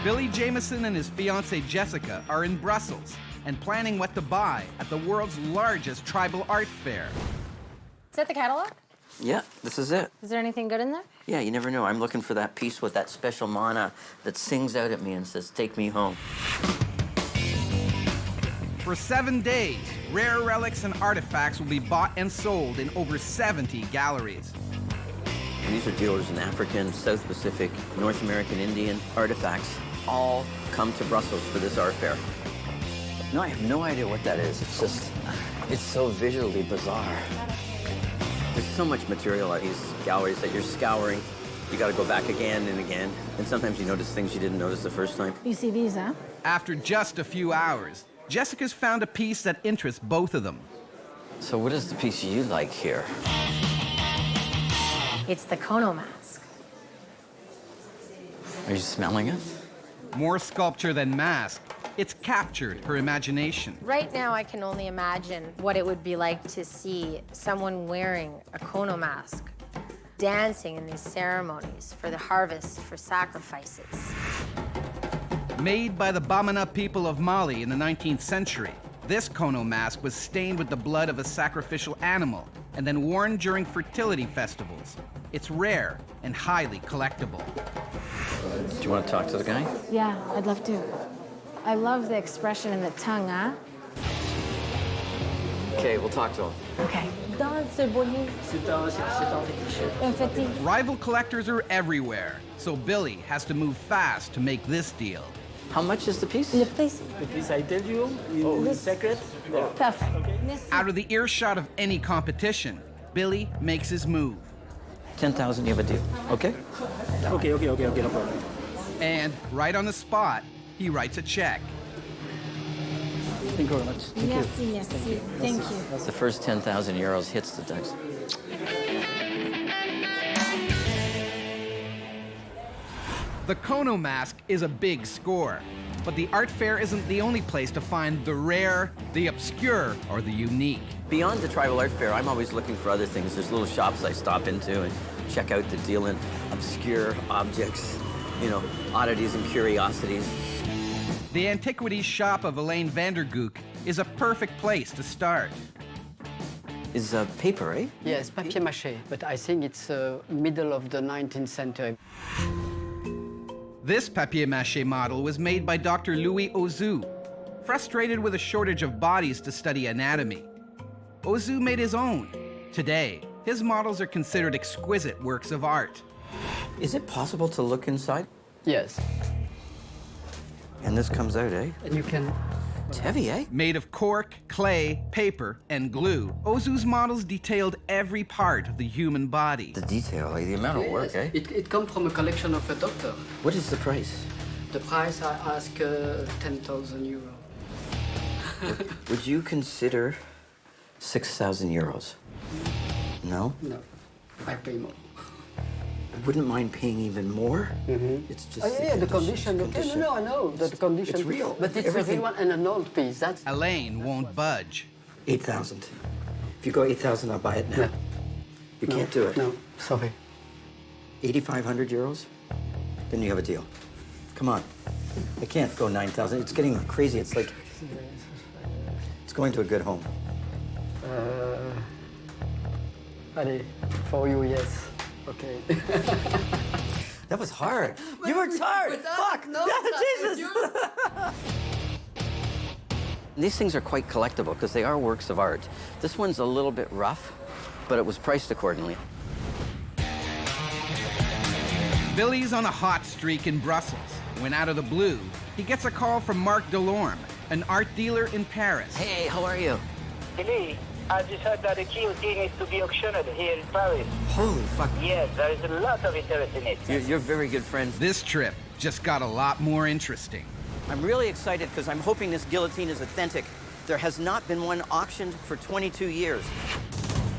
Billy Jamieson and his fiancée Jessica are in Brussels and planning what to buy at the world's largest tribal art fair. Is that the catalog? Yeah, this is it. Is there anything good in there? Yeah, you never know. I'm looking for that piece with that special mana that sings out at me and says, "Take me home." For 7 days, rare relics and artifacts will be bought and sold in over 70 galleries. These are dealers in African, South Pacific, North American Indian artifacts. All come to Brussels for this art fair. No, I have no idea what that is. It's just, it's so visually bizarre. There's so much material at these galleries that you're scouring. You got to go back again and again. And sometimes you notice things you didn't notice the first time. You see these, huh? After just a few hours, Jessica's found a piece that interests both of them. So what is the piece you like here? It's the Kono mask. Are you smelling it? More sculpture than mask, it's captured her imagination. Right now, I can only imagine what it would be like to see someone wearing a Kono mask, dancing in these ceremonies for the harvest, for sacrifices. Made by the Bamana people of Mali in the 19th century, this Kono mask was stained with the blood of a sacrificial animal and then worn during fertility festivals. It's rare and highly collectible. Do you want to talk to the guy? Yeah, I'd love to. I love the expression in the tongue, huh? Okay, we'll talk to him. Okay. Dans ce boyer. Un fétiche. Rival collectors are everywhere, so Billy has to move fast to make this deal. How much is the piece? Le prix. Please, I tell you, in secret. Perfect. Out of the earshot of any competition, Billy makes his move. 10,000, you have a deal, okay? Okay, no problem. And right on the spot, he writes a check. Thank you very much. Merci. Thank you. The first 10,000 euros hits the decks. The Kono mask is a big score, but the art fair isn't the only place to find the rare, the obscure, or the unique. Beyond the tribal art fair, I'm always looking for other things. There's little shops I stop into and check out that deal in obscure objects, you know, oddities and curiosities. The Antiquities shop of Elaine Vandergook is a perfect place to start. Is paper, eh? Yes, papier-mache, but I think it's middle of the 19th century. This papier-mache model was made by Dr. Louis Ozu, frustrated with a shortage of bodies to study anatomy. Ozu made his own. Today, his models are considered exquisite works of art. Is it possible to look inside? Yes. And this comes out, eh? And you can... It's heavy, eh? Made of cork, clay, paper, and glue, Ozu's models detailed every part of the human body. The detail, the amount of work, eh? It comes from a collection of a doctor. What is the price? The price I ask 10,000 euros. Would you consider 6,000 euros? No? No, I pay more. I wouldn't mind paying even more. It's just the condition. Okay, no, I know the condition. It's real. But it's Everything. a real one and an old piece. That's... Elaine won't budge. 8,000. If you go 8,000, I'll buy it now. No. You can't do it. No, sorry. 8,500 euros? Then you have a deal. Come on. I can't go 9,000. It's getting crazy. It's like... It's going to a good home. Allez, for you, yes. Okay. That was hard. You worked hard. Fuck. No, Jesus. These things are quite collectible because they are works of art. This one's a little bit rough, but it was priced accordingly. Billy's on a hot streak in Brussels when, out of the blue, he gets a call from Marc Delorme, an art dealer in Paris. Hey, how are you? Billy, I just heard that the Guillotine is to be auctioned here in Paris. Holy fuck. Yes, there is a lot of interest in it. You're very good friends. This trip just got a lot more interesting. I'm really excited because I'm hoping this guillotine is authentic. There has not been one auctioned for 22 years.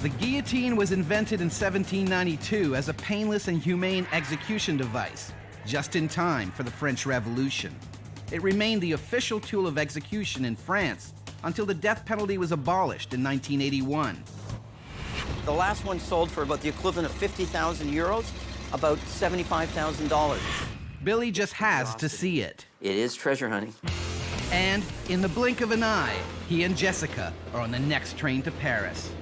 The guillotine was invented in 1792 as a painless and humane execution device, just in time for the French Revolution. It remained the official tool of execution in France until the death penalty was abolished in 1981. The last one sold for about the equivalent of 50,000 euros, about $75,000. Billy just has to see it. It is treasure hunting. And in the blink of an eye, he and Jessica are on the next train to Paris.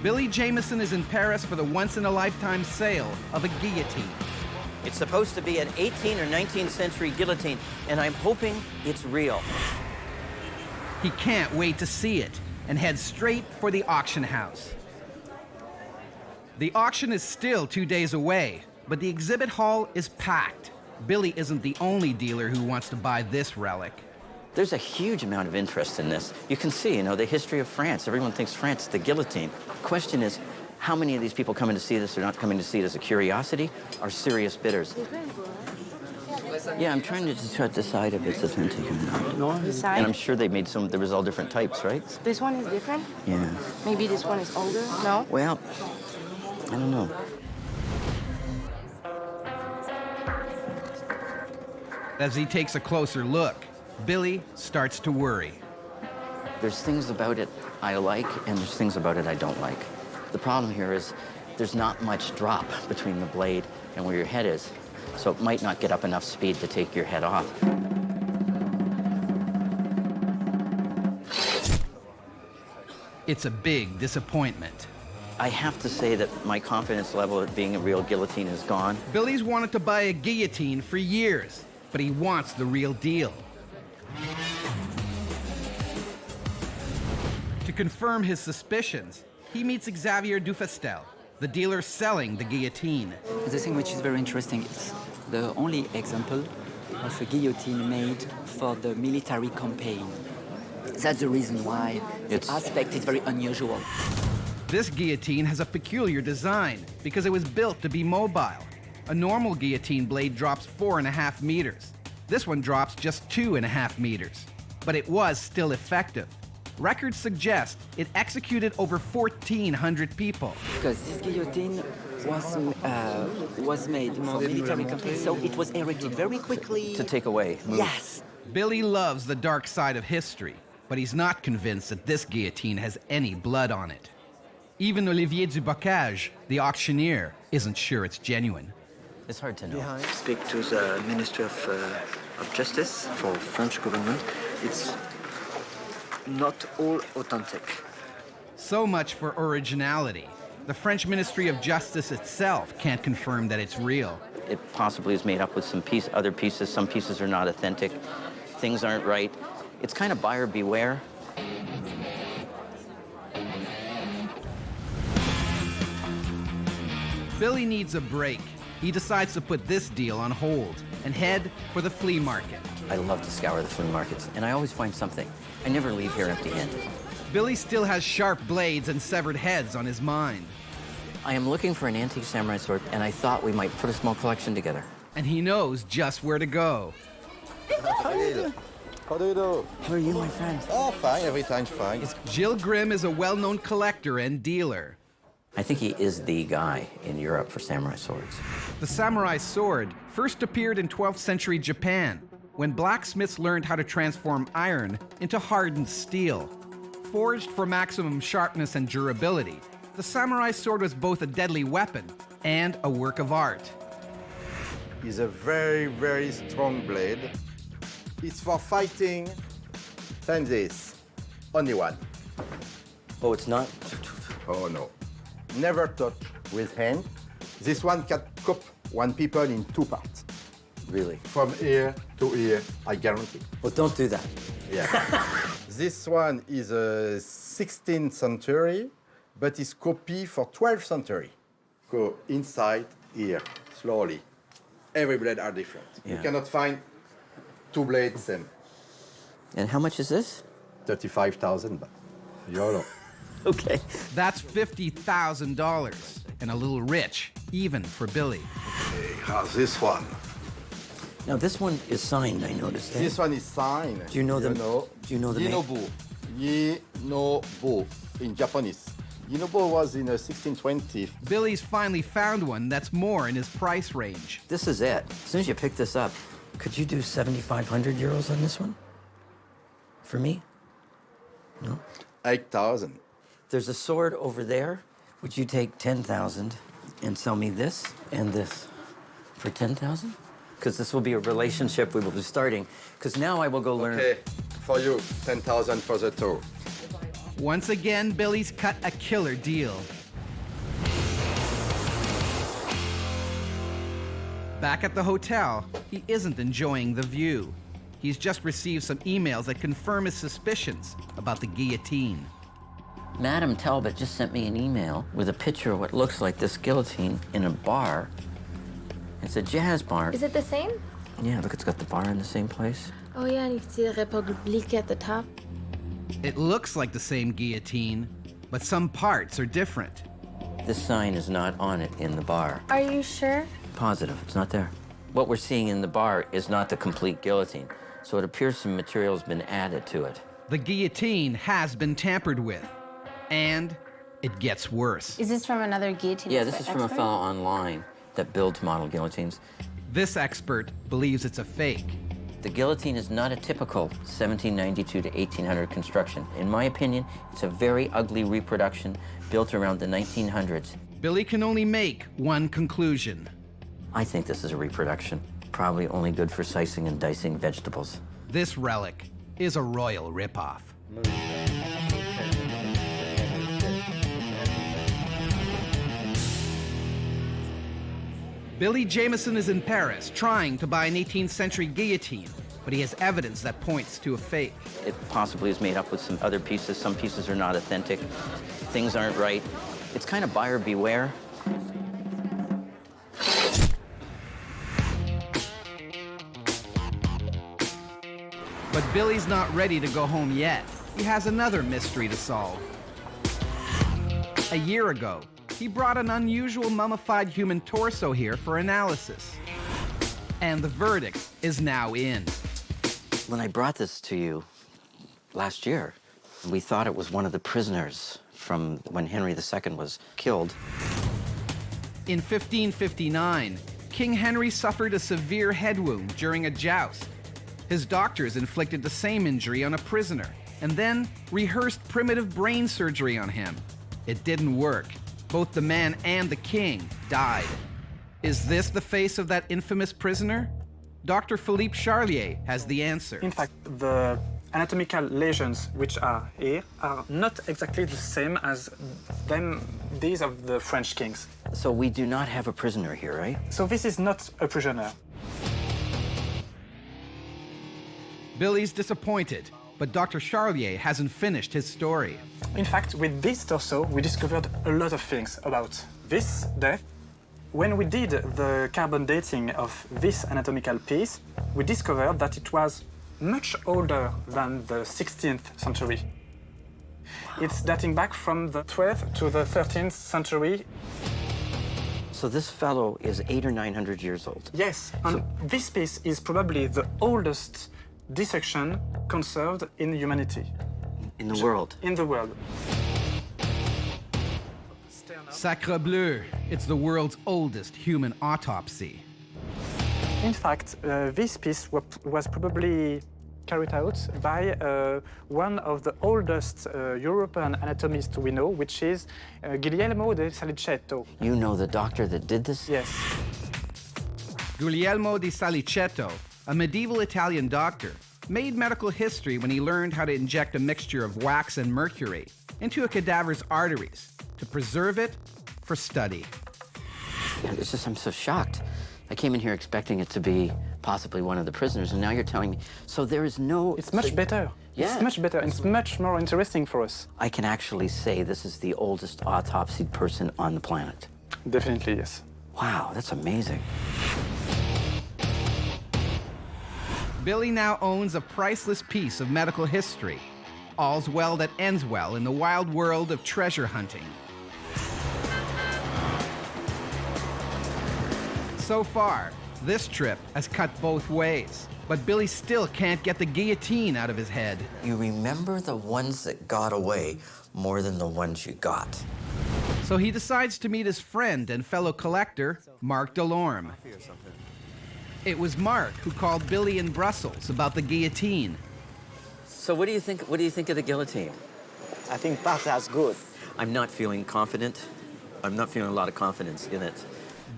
Billy Jamieson is in Paris for the once-in-a-lifetime sale of a guillotine. It's supposed to be an 18th or 19th century guillotine, and I'm hoping it's real. He can't wait to see it and heads straight for the auction house. The auction is still 2 days away, but the exhibit hall is packed. Billy isn't the only dealer who wants to buy this relic. There's a huge amount of interest in this. You can see, the history of France. Everyone thinks France is the guillotine. Question is, how many of these people coming to see this are not coming to see it as a curiosity, are serious bidders? Yeah, I'm trying to decide if it's authentic or not. No? And I'm sure they made there was all different types, right? This one is different? Yeah. Maybe this one is older? No? Well, I don't know. As he takes a closer look, Billy starts to worry. There's things about it I like, and there's things about it I don't like. The problem here is there's not much drop between the blade and where your head is, so it might not get up enough speed to take your head off. It's a big disappointment. I have to say that my confidence level at being a real guillotine is gone. Billy's wanted to buy a guillotine for years, but he wants the real deal. To confirm his suspicions, he meets Xavier Dufestel, the dealer selling the guillotine. The thing which is very interesting is the only example of a guillotine made for the military campaign. That's the reason why the aspect is very unusual. This guillotine has a peculiar design because it was built to be mobile. A normal guillotine blade drops 4.5 meters. This one drops just 2.5 meters. But it was still effective. Records suggest it executed over 1,400 people. Because this guillotine was made for military campaign, so it was erected very quickly. To take away. Move. Yes. Billy loves the dark side of history, but he's not convinced that this guillotine has any blood on it. Even Olivier Dubocage, the auctioneer, isn't sure it's genuine. It's hard to know. Speak to the Ministry of Justice for French government. It's not all authentic. So much for originality. The French Ministry of Justice itself can't confirm that it's real. It possibly is made up with other pieces. Some pieces are not authentic. Things aren't right. It's kind of buyer beware. Billy needs a break. He decides to put this deal on hold and head for the flea market. I love to scour the flea markets, and I always find something. I never leave here empty-handed. Billy still has sharp blades and severed heads on his mind. I am looking for an antique samurai sword, and I thought we might put a small collection together. And he knows just where to go. How do you do? How do you do? How are you, my friend? Oh, fine. Every time's fine. Gilles Grimm is a well-known collector and dealer. I think he is the guy in Europe for samurai swords. The samurai sword first appeared in 12th century Japan, when blacksmiths learned how to transform iron into hardened steel. Forged for maximum sharpness and durability, the samurai sword was both a deadly weapon and a work of art. It's a very, very strong blade. It's for fighting. Time this. Only one. Oh, it's not? Oh, no. Never touch with hand. This one can cut one people in 2 parts. Really? From ear to ear, I guarantee. Well, don't do that. Yeah. This one is a 16th century, but it's copy for 12th century. Go inside, here, slowly. Every blade are different. Yeah. You cannot find 2 blades same. And how much is this? 35,000 euro. Okay. That's $50,000 and a little rich, even for Billy. Hey, how's this one? Now, this one is signed, I noticed. This one is signed. Do you know the name? Yinobu. Yinobu in Japanese. Yinobu was in the 1620s. Billy's finally found one that's more in his price range. This is it. As soon as you pick this up, could you do 7,500 euros on this one? For me? No? 8,000. There's a sword over there. Would you take 10,000 and sell me this and this for 10,000? Because this will be a relationship we will be starting. Because now I will go learn. Okay, for you, 10,000 for the toe. Once again, Billy's cut a killer deal. Back at the hotel, he isn't enjoying the view. He's just received some emails that confirm his suspicions about the guillotine. Madam Talbot just sent me an email with a picture of what looks like this guillotine in a bar. It's a jazz bar. Is it the same? Yeah, look, it's got the bar in the same place. Oh yeah, and you can see the République at the top. It looks like the same guillotine, but some parts are different. This sign is not on it in the bar. Are you sure? Positive, it's not there. What we're seeing in the bar is not the complete guillotine, so it appears some material's been added to it. The guillotine has been tampered with, and it gets worse. Is this from another guillotine? Yeah, this is from a fellow online that builds model guillotines. This expert believes it's a fake. The guillotine is not a typical 1792 to 1800 construction. In my opinion, it's a very ugly reproduction built around the 1900s. Billy can only make one conclusion. I think this is a reproduction, probably only good for slicing and dicing vegetables. This relic is a royal ripoff. Billy Jamieson is in Paris trying to buy an 18th century guillotine, but he has evidence that points to a fake. It possibly is made up with some other pieces. Some pieces are not authentic. Things aren't right. It's kind of buyer beware. But Billy's not ready to go home yet. He has another mystery to solve. A year ago, he brought an unusual mummified human torso here for analysis. And the verdict is now in. When I brought this to you last year, we thought it was one of the prisoners from when Henry II was killed. In 1559, King Henry suffered a severe head wound during a joust. His doctors inflicted the same injury on a prisoner and then rehearsed primitive brain surgery on him. It didn't work. Both the man and the king died. Is this the face of that infamous prisoner? Dr. Phillips Charlier has the answer. In fact, the anatomical lesions which are here are not exactly the same as these of the French kings. So we do not have a prisoner here, right? So this is not a prisoner. Billy's disappointed, but Dr. Charlier hasn't finished his story. In fact, with this torso, we discovered a lot of things about this death. When we did the carbon dating of this anatomical piece, we discovered that it was much older than the 16th century. It's dating back from the 12th to the 13th century. So this fellow is 800 or 900 years old. Yes, and this piece is probably the oldest dissection conserved in humanity. In the world? In the world. Sacre bleu, it's the world's oldest human autopsy. In fact, this piece was probably carried out by one of the oldest European anatomists we know, which is Guglielmo di Salicetto. You know the doctor that did this? Yes. Guglielmo di Salicetto, a medieval Italian doctor, made medical history when he learned how to inject a mixture of wax and mercury into a cadaver's arteries to preserve it for study. Yeah, it's just, I'm so shocked. I came in here expecting it to be possibly one of the prisoners, and now you're telling me, so there is no... It's much better. Yeah. It's much better. It's much more interesting for us. I can actually say this is the oldest autopsied person on the planet. Definitely, yes. Wow, that's amazing. Billy now owns a priceless piece of medical history. All's well that ends well in the wild world of treasure hunting. So far, this trip has cut both ways, but Billy still can't get the guillotine out of his head. You remember the ones that got away more than the ones you got. So he decides to meet his friend and fellow collector, Marc Delorme. It was Marc who called Billy in Brussels about the guillotine. So what do you think of the guillotine? I think part as good. I'm not feeling confident. I'm not feeling a lot of confidence in it.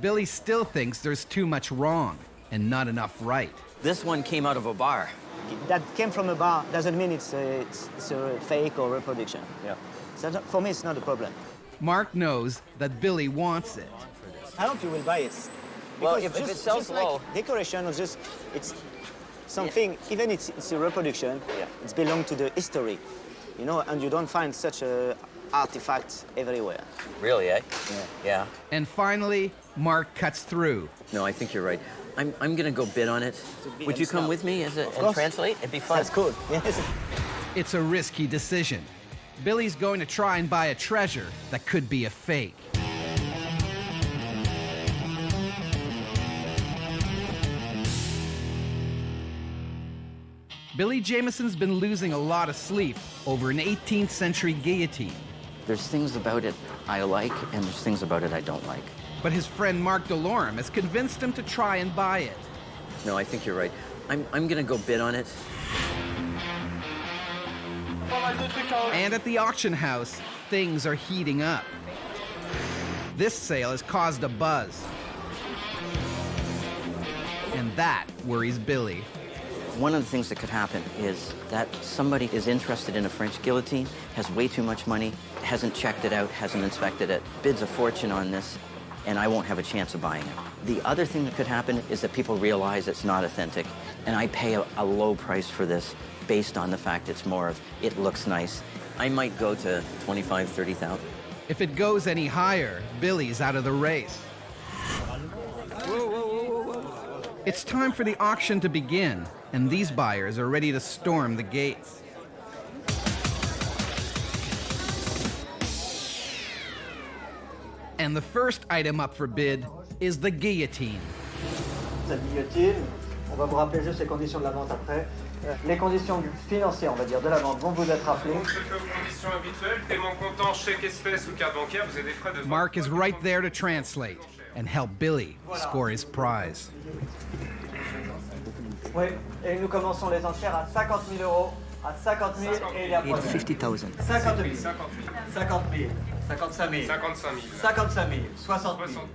Billy still thinks there's too much wrong and not enough right. This one came out of a bar. That came from a bar doesn't mean it's a fake or reproduction. Yeah. So for me, it's not a problem. Mark knows that Billy wants it. I hope you will buy it. Well, Because if it sells just low. like decoration or just, it's something, even it's a reproduction, it's belong to the history, you know, and you don't find such a artifact everywhere. Really, eh? Yeah. And finally, Mark cuts through. No, I think you're right. I'm gonna go bid on it. Would you come with me and translate? It'd be fun. That's cool, yes. It's a risky decision. Billy's going to try and buy a treasure that could be a fake. Billy Jamieson's been losing a lot of sleep over an 18th century guillotine. There's things about it I like, and there's things about it I don't like. But his friend Mark Delorme has convinced him to try and buy it. No, I think you're right. I'm gonna go bid on it. And at the auction house, things are heating up. This sale has caused a buzz. And that worries Billy. One of the things that could happen is that somebody is interested in a French guillotine, has way too much money, hasn't checked it out, hasn't inspected it, bids a fortune on this, and I won't have a chance of buying it. The other thing that could happen is that people realize it's not authentic, and I pay a low price for this based on the fact it's more of, it looks nice. I might go to 25, 30,000. If it goes any higher, Billy's out of the race. It's time for the auction to begin, and these buyers are ready to storm the gates. And the first item up for bid is the guillotine. Cette guillotine, on va vous rappeler juste les conditions de la vente après. Les conditions financières, on va dire, de la vente vont vous être rappelées. Donc, c'est fait aux conditions habituelles, paiement comptant, chèque espèce ou carte bancaire, vous avez des frais de vente. Mark is right there to translate and help Billy score his prize. Oui, et nous commençons les enchères à 50 000 euros, à 50 000 et il y a pas de... 50,000. 50 000. 50 000. 55 000. 55 000. 55 000. 60 000.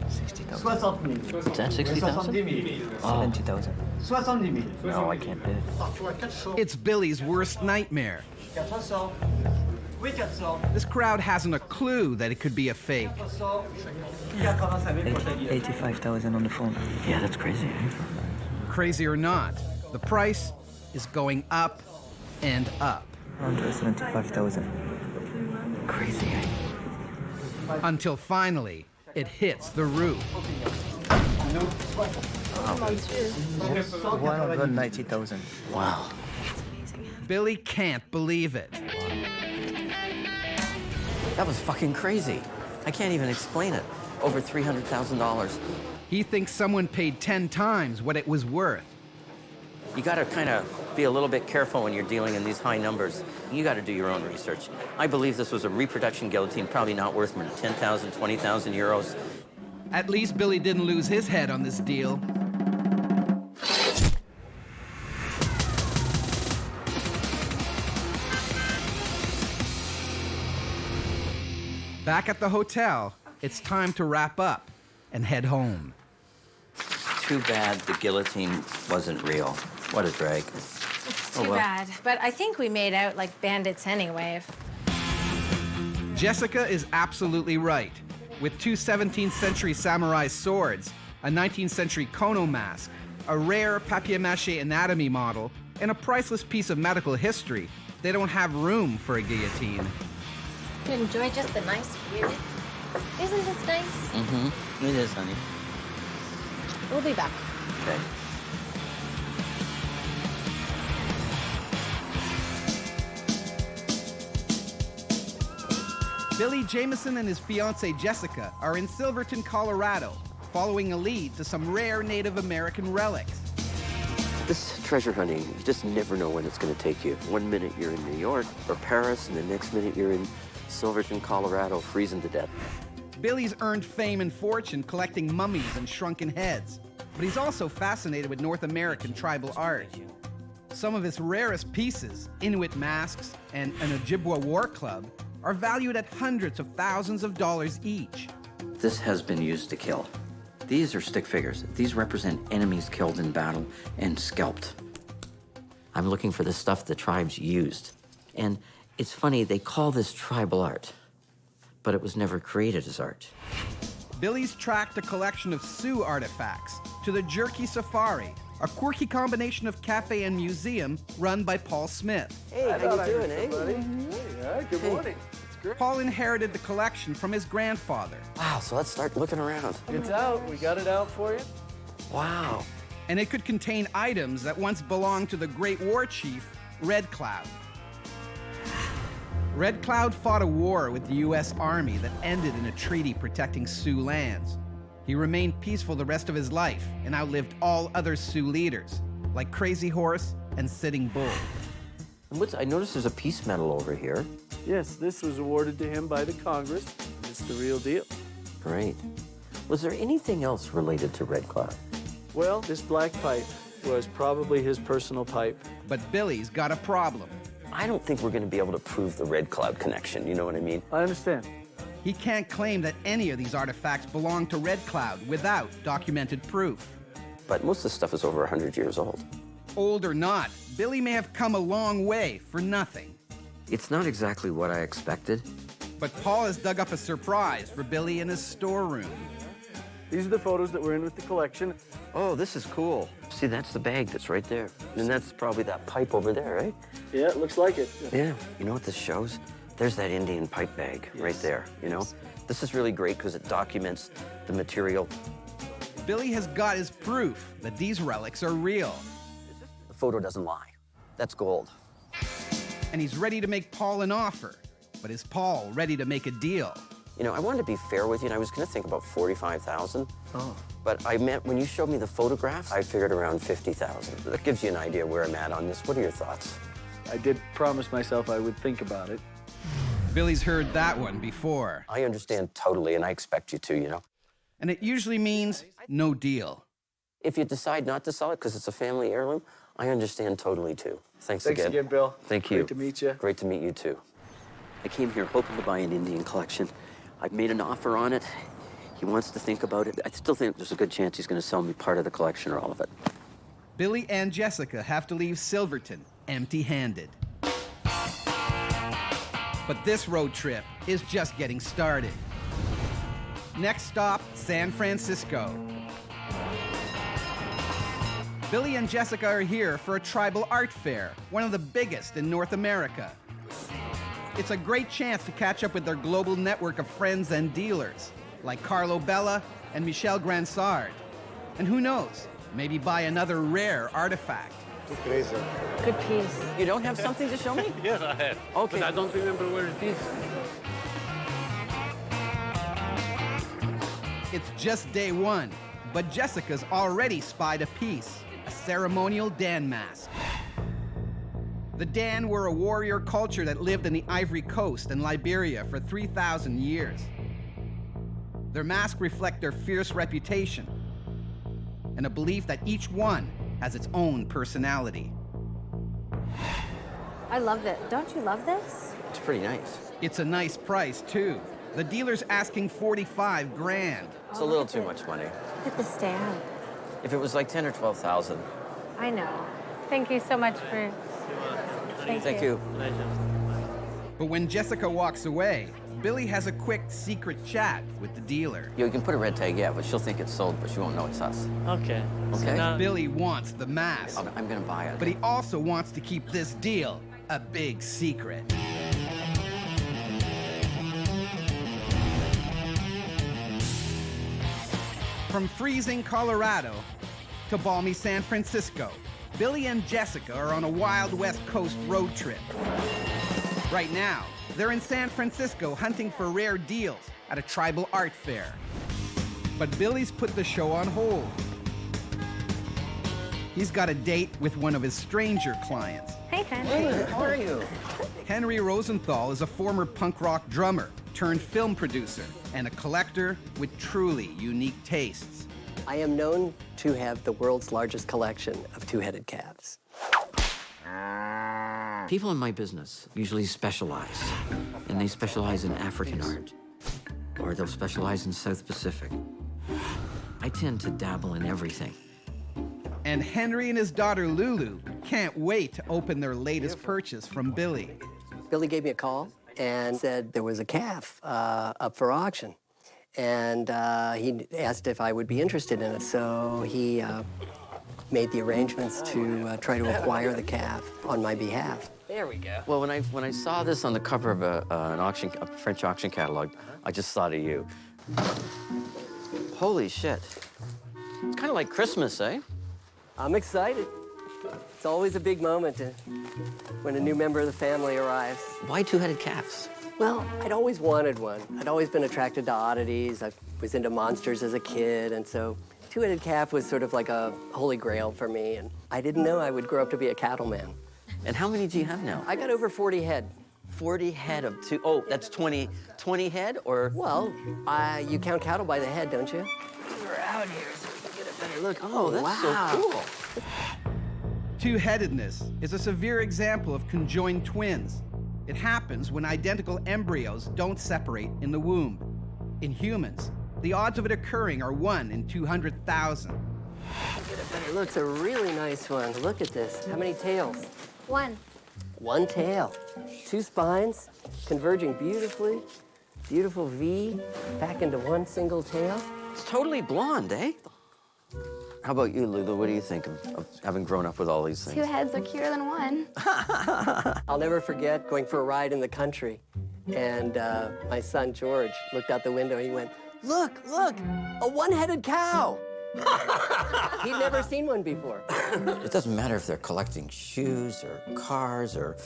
60 000. Is that 60,000? 70 000. 70,000. 70 000. No, I can't bid it. It's Billy's worst nightmare. 400. Oui, 400. This crowd hasn't a clue that it could be a fake. 85 000 pour ta guillotine. 85,000 on the phone. Yeah, that's crazy. Crazy or not, the price is going up and up. 175,000. Crazy, eh? Until finally, it hits the roof. 190,000. Wow. Billy can't believe it. That was fucking crazy. I can't even explain it. Over $300,000. He thinks someone paid 10 times what it was worth. You gotta kind of be a little bit careful when you're dealing in these high numbers. You gotta do your own research. I believe this was a reproduction guillotine, probably not worth more than 10,000, 20,000 euros. At least Billy didn't lose his head on this deal. Back at the hotel, it's time to wrap up and head home. Too bad the guillotine wasn't real. What a drag. Too bad. But I think we made out like bandits anyway. Jessica is absolutely right. With two 17th century samurai swords, a 19th century Kono mask, a rare papier-mache anatomy model, and a priceless piece of medical history, they don't have room for a guillotine. You enjoy just the nice view. Isn't this nice? Mm-hmm. It is, honey. We'll be back. Okay. Billy Jamieson and his fiancée Jessica are in Silverton, Colorado, following a lead to some rare Native American relics. This treasure hunting, you just never know when it's going to take you. One minute you're in New York or Paris, and the next minute you're in Silverton, Colorado, freezing to death. Billy's earned fame and fortune collecting mummies and shrunken heads, but he's also fascinated with North American tribal art. Some of its rarest pieces, Inuit masks and an Ojibwa war club, are valued at hundreds of thousands of dollars each. This has been used to kill. These are stick figures. These represent enemies killed in battle and scalped. I'm looking for the stuff the tribes used. And it's funny, they call this tribal art, but it was never created as art. Billy's tracked a collection of Sioux artifacts to the Jerky Safari, a quirky combination of cafe and museum run by Paul Smith. Hey, how you doing, eh? Yeah, good morning. Paul inherited the collection from his grandfather. Wow, so let's start looking around. It's out. We got it out for you. Wow. And it could contain items that once belonged to the great war chief, Red Cloud. Red Cloud fought a war with the U.S. Army that ended in a treaty protecting Sioux lands. He remained peaceful the rest of his life and outlived all other Sioux leaders, like Crazy Horse and Sitting Bull. I noticed there's a peace medal over here. Yes, this was awarded to him by the Congress. It's the real deal. Great. Was there anything else related to Red Cloud? Well, this black pipe was probably his personal pipe. But Billy's got a problem. I don't think we're going to be able to prove the Red Cloud connection, you know what I mean? I understand. He can't claim that any of these artifacts belong to Red Cloud without documented proof. But most of the stuff is over 100 years old. Old or not, Billy may have come a long way for nothing. It's not exactly what I expected. But Paul has dug up a surprise for Billy in his storeroom. These are the photos that were in with the collection. Oh, this is cool. See, that's the bag that's right there. And that's probably that pipe over there, right? Yeah, it looks like it. Yeah. You know what this shows? There's that Indian pipe bag right there, you know? This is really great because it documents the material. Billy has got his proof that these relics are real. The photo doesn't lie. That's gold. And he's ready to make Paul an offer. But is Paul ready to make a deal? You know, I wanted to be fair with you, and I was going to think about $45,000. Oh. But I meant, when you showed me the photographs, I figured around $50,000. That gives you an idea where I'm at on this. What are your thoughts? I did promise myself I would think about it. Billy's heard that one before. I understand totally, and I expect you to, you know. And it usually means no deal. If you decide not to sell it because it's a family heirloom, I understand totally, too. Thanks again. Thanks again, Bill. Thank you. Great to meet you. Great to meet you, too. I came here hoping to buy an Indian collection. I've made an offer on it. He wants to think about it. I still think there's a good chance he's going to sell me part of the collection or all of it. Billy and Jessica have to leave Silverton empty-handed. But this road trip is just getting started. Next stop, San Francisco. Billy and Jessica are here for a tribal art fair, one of the biggest in North America. It's a great chance to catch up with their global network of friends and dealers, like Carlo Bella and Michel Gransard. And who knows, maybe buy another rare artifact. Good piece. You don't have something to show me? Yes, I have. Okay. But I don't remember where it is. It's just day one, but Jessica's already spied a piece, a ceremonial Dan mask. The Dan were a warrior culture that lived in the Ivory Coast and Liberia for 3,000 years. Their masks reflect their fierce reputation and a belief that each one has its own personality. I love it. Don't you love this? It's pretty nice. It's a nice price, too. The dealer's asking $45 grand. It's a little too much money. Look at the stand. If it was like 10 or 12,000. I know. Thank you so much for... Thank you. But when Jessica walks away, Billy has a quick secret chat with the dealer. You can put a red tag, yeah, but she'll think it's sold, but she won't know it's us. Okay. Okay? So Billy wants the mask. I'm gonna buy it. But he also wants to keep this deal a big secret. From freezing Colorado to balmy San Francisco, Billy and Jessica are on a Wild West Coast road trip. Right now, they're in San Francisco hunting for rare deals at a tribal art fair. But Billy's put the show on hold. He's got a date with one of his stranger clients. Hey, Henry. How are you? Henry Rosenthal is a former punk rock drummer turned film producer and a collector with truly unique tastes. I am known to have the world's largest collection of two-headed calves. People in my business usually specialize, and they specialize in African art, or they'll specialize in South Pacific. I tend to dabble in everything. And Henry and his daughter Lulu can't wait to open their latest purchase from Billy. Billy gave me a call and said there was a calf up for auction. And he asked if I would be interested in it. So he made the arrangements to try to acquire the calf on my behalf. There we go. Well, when I saw this on the cover of a French auction catalog, I just thought of you. Holy shit. It's kind of like Christmas, eh? I'm excited. It's always a big moment when a new member of the family arrives. Why two-headed calves? Well, I'd always wanted one. I'd always been attracted to oddities. I was into monsters as a kid, and so two-headed calf was sort of like a holy grail for me, and I didn't know I would grow up to be a cattleman. And how many do you have now? I got over 40 head. 40 head of two, oh, that's 20 head, or? Well, you count cattle by the head, don't you? We're out here so we can get a better look. Oh, that's wow. so cool. Two-headedness is a severe example of conjoined twins. It happens when identical embryos don't separate in the womb. In humans, the odds of it occurring are 1 in 200,000. Get a better look. It's a really nice one. Look at this. How many tails? 1. One tail. 2 spines, converging beautifully. Beautiful V, back into one single tail. It's totally blonde, eh? How about you, Lulu? What do you think of having grown up with all these things? 2 heads are cuter than 1. I'll never forget going for a ride in the country. And my son, George, looked out the window and he went, look, a one-headed cow. He'd never seen one before. It doesn't matter if they're collecting shoes or cars or,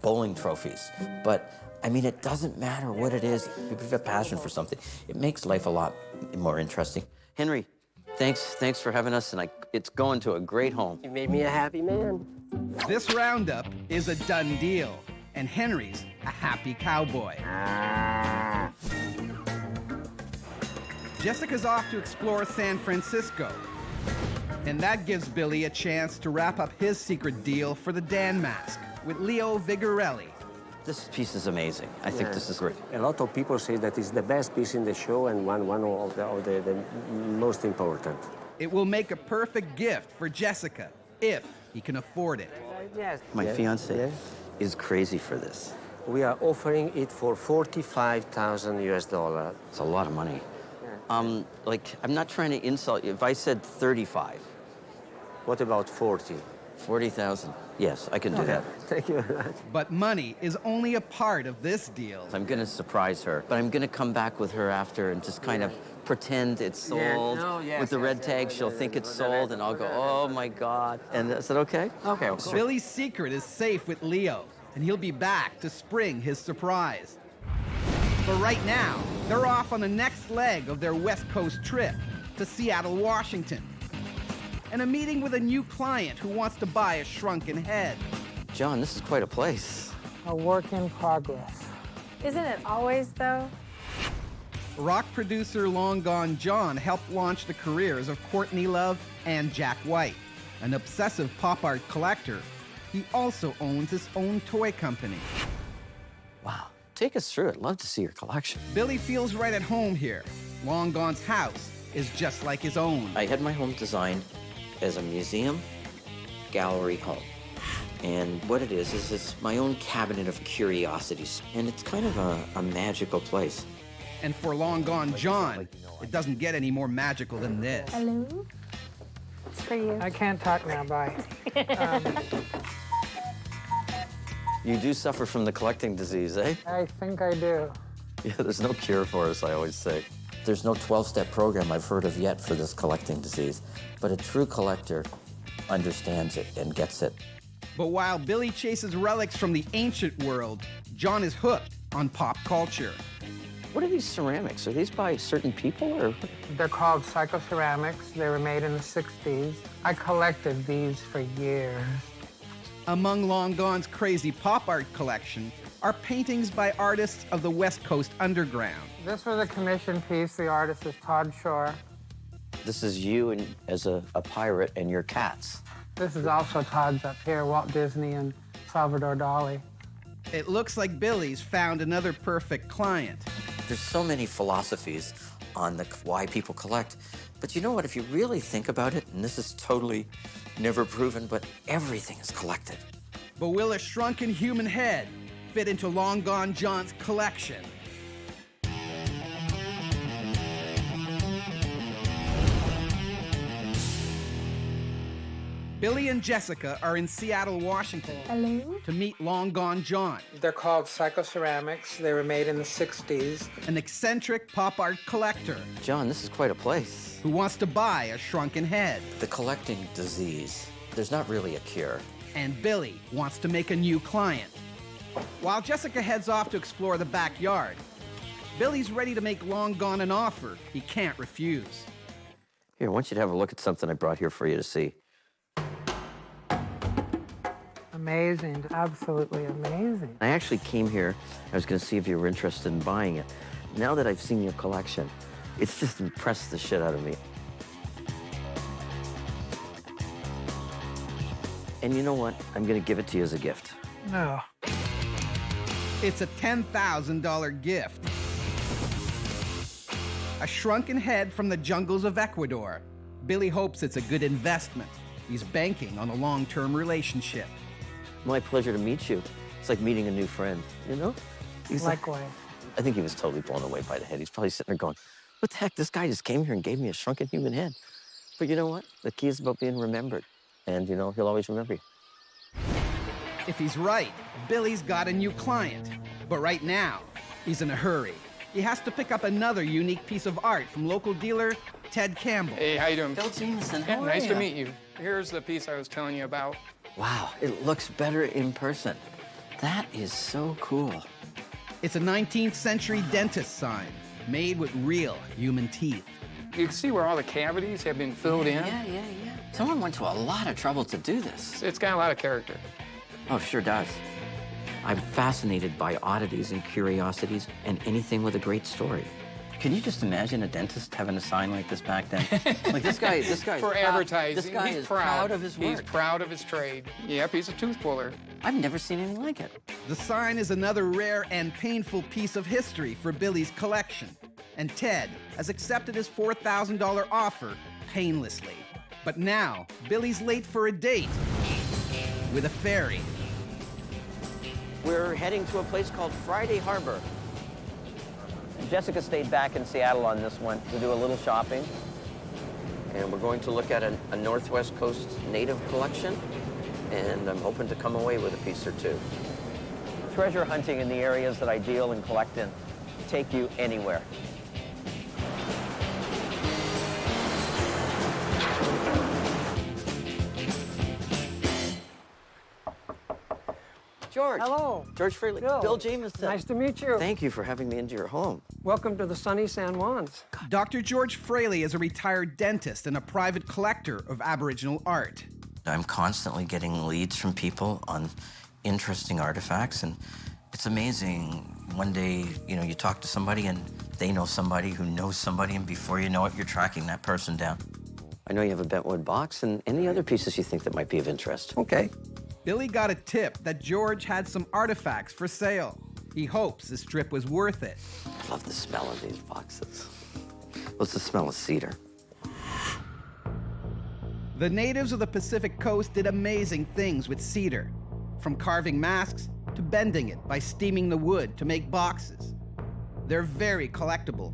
bowling trophies. But, I mean, it doesn't matter what it is. If you have a passion for something, it makes life a lot more interesting. Henry, thanks for having us, and it's going to a great home. You made me a happy man. This roundup is a done deal, and Henry's a happy cowboy. Jessica's off to explore San Francisco, and that gives Billy a chance to wrap up his secret deal for the Dan mask with Leo Vigorelli. This piece is amazing. I think this is great. A lot of people say that it's the best piece in the show and one of the most important. It will make a perfect gift for Jessica, if he can afford it. Yes. My fiancée is crazy for this. We are offering it for $45,000 US. It's a lot of money. I'm not trying to insult you. If I said 35. What about 40? 40,000. Yes, I can do that. Thank you. But money is only a part of this deal. I'm going to surprise her, but I'm going to come back with her after and just kind of pretend it's sold. With the red tag, she'll think it's sold, and I'll go, oh, my God. And is that okay? Okay. Billy's secret is safe with Leo, and he'll be back to spring his surprise. But right now, they're off on the next leg of their West Coast trip to Seattle, Washington, and a meeting with a new client who wants to buy a shrunken head. John, this is quite a place. A work in progress. Isn't it always, though? Rock producer Long Gone John helped launch the careers of Courtney Love and Jack White. An obsessive pop art collector, he also owns his own toy company. Wow. Take us through it. Love to see your collection. Billy feels right at home here. Long Gone's house is just like his own. I had my home designed as a museum gallery home. And what it is it's my own cabinet of curiosities. And it's kind of a magical place. And for Long Gone John, it doesn't get any more magical than this. Hello? It's for you. I can't talk now, bye. You do suffer from the collecting disease, eh? I think I do. Yeah, there's no cure for us, I always say. There's no 12-step program I've heard of yet for this collecting disease, but a true collector understands it and gets it. But while Billy chases relics from the ancient world, John is hooked on pop culture. What are these ceramics? Are these by certain people, or? They're called psychoceramics. They were made in the 60s. I collected these for years. Among Long Gone's crazy pop art collection are paintings by artists of the West Coast Underground. This was a commission piece. The artist is Todd Shore. This is you and as a pirate and your cats. This is also Todd's up here, Walt Disney and Salvador Dali. It looks like Billy's found another perfect client. There's so many philosophies on why people collect. But you know what? If you really think about it, and this is totally never proven, but everything is collected. But will a shrunken human head fit into Long Gone John's collection? Billy and Jessica are in Seattle, Washington. Hello. To meet Long Gone John. They're called psychoceramics. They were made in the 60s. An eccentric pop art collector. John, this is quite a place. Who wants to buy a shrunken head. The collecting disease. There's not really a cure. And Billy wants to make a new client. While Jessica heads off to explore the backyard, Billy's ready to make Long Gone an offer he can't refuse. Here, I want you to have a look at something I brought here for you to see. Amazing, absolutely amazing. I actually came here, I was going to see if you were interested in buying it. Now that I've seen your collection, it's just impressed the shit out of me. And you know what? I'm going to give it to you as a gift. No. It's a $10,000 gift. A shrunken head from the jungles of Ecuador. Billy hopes it's a good investment. He's banking on a long-term relationship. My pleasure to meet you. It's like meeting a new friend, you know? Likewise. I think he was totally blown away by the head. He's probably sitting there going, what the heck? This guy just came here and gave me a shrunken human head. But you know what? The key is about being remembered. And, you know, he'll always remember you. If he's right, Billy's got a new client. But right now, he's in a hurry. He has to pick up another unique piece of art from local dealer Ted Campbell. Hey, how you doing? Bill Jamieson, how are Nice you? to meet you. Here's the piece I was telling you about. Wow, it looks better in person. That is so cool. It's a 19th century dentist sign made with real human teeth. You can see where all the cavities have been filled in. Yeah. Someone went to a lot of trouble to do this. It's got a lot of character. Oh, sure does. I'm fascinated by oddities and curiosities and anything with a great story. Can you just imagine a dentist having a sign like this back then? Like this guy For advertising. This guy he's is proud of his work. He's proud of his trade. Yep, he's a tooth puller. I've never seen anything like it. The sign is another rare and painful piece of history for Billy's collection. And Ted has accepted his $4,000 offer painlessly. But now, Billy's late for a date with a fairy. We're heading to a place called Friday Harbor. Jessica stayed back in Seattle on this one to do a little shopping. And we're going to look at a Northwest Coast native collection. And I'm hoping to come away with a piece or two. Treasure hunting in the areas that I deal and collect in take you anywhere. George. Hello. George Freely. Bill Jamieson. Nice to meet you. Thank you for having me into your home. Welcome to the sunny San Juans. Dr. George Fraley is a retired dentist and a private collector of Aboriginal art. I'm constantly getting leads from people on interesting artifacts, and it's amazing. One day, you know, you talk to somebody and they know somebody who knows somebody, and before you know it, you're tracking that person down. I know you have a bentwood box and any other pieces you think that might be of interest. Okay. Billy got a tip that George had some artifacts for sale. He hopes this trip was worth it. I love the smell of these boxes. What's the smell of cedar? The natives of the Pacific Coast did amazing things with cedar, from carving masks to bending it by steaming the wood to make boxes. They're very collectible.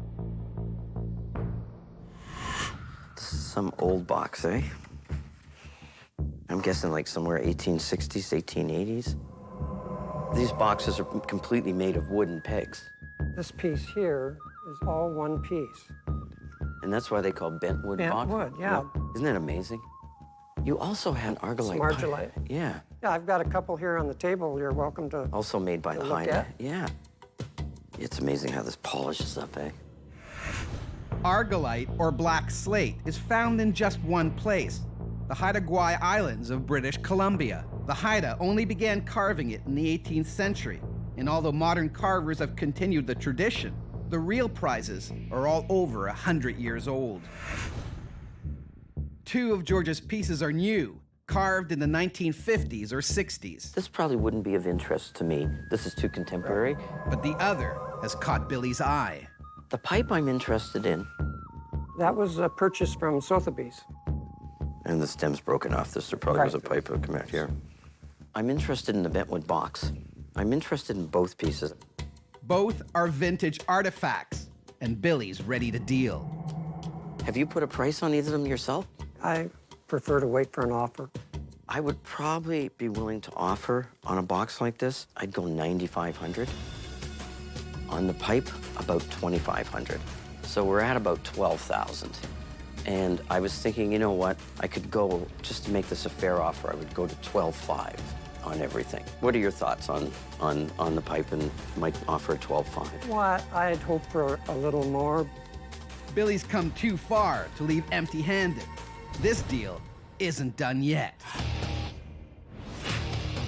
This is some old box, eh? I'm guessing like somewhere 1860s, 1880s. These boxes are completely made of wooden pegs. This piece here is all one piece. And that's why they call bentwood box? Bentwood, yeah. Isn't that amazing? You also had argillite. Argillite. Yeah. Yeah, I've got a couple here on the table. You're welcome to Also made by the look Haida. at. Yeah. It's amazing how this polishes up, eh? Argillite, or black slate, is found in just one place, the Haida Gwaii Islands of British Columbia. The Haida only began carving it in the 18th century, and although modern carvers have continued the tradition, the real prizes are all over 100 years old. Two of George's pieces are new, carved in the 1950s or 60s. This probably wouldn't be of interest to me. This is too contemporary. But the other has caught Billy's eye. The pipe I'm interested in. That was purchased from Sotheby's. And the stem's broken off. This probably was a pipe that came out here. I'm interested in the bentwood box. I'm interested in both pieces. Both are vintage artifacts, and Billy's ready to deal. Have you put a price on either of them yourself? I prefer to wait for an offer. I would probably be willing to offer on a box like this. I'd go $9,500. On the pipe, about $2,500. So we're at about $12,000. And I was thinking, you know what? I could go, just to make this a fair offer, I would go to $12,500 on everything. What are your thoughts on the pipe, and might offer $12,500? Well, I'd hope for a little more. Billy's come too far to leave empty-handed. This deal isn't done yet.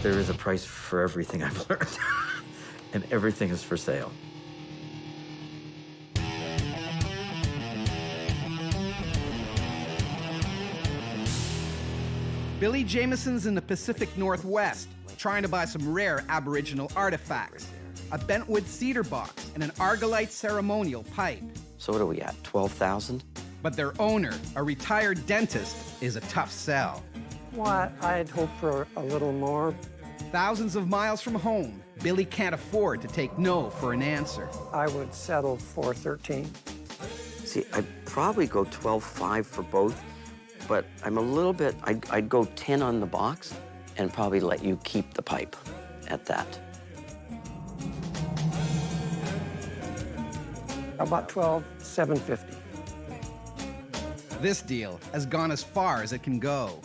There is a price for everything I've learned, and everything is for sale. Billy Jamieson's in the Pacific Northwest, trying to buy some rare Aboriginal artifacts. A bentwood cedar box and an argillite ceremonial pipe. So what are we at, 12,000? But their owner, a retired dentist, is a tough sell. Well, I'd hope for a little more. Thousands of miles from home, Billy can't afford to take no for an answer. I would settle for 13. See, I'd probably go 12,500 for both, but I'm a little bit, I'd go 10 on the box and probably let you keep the pipe at that. About 12,750. This deal has gone as far as it can go.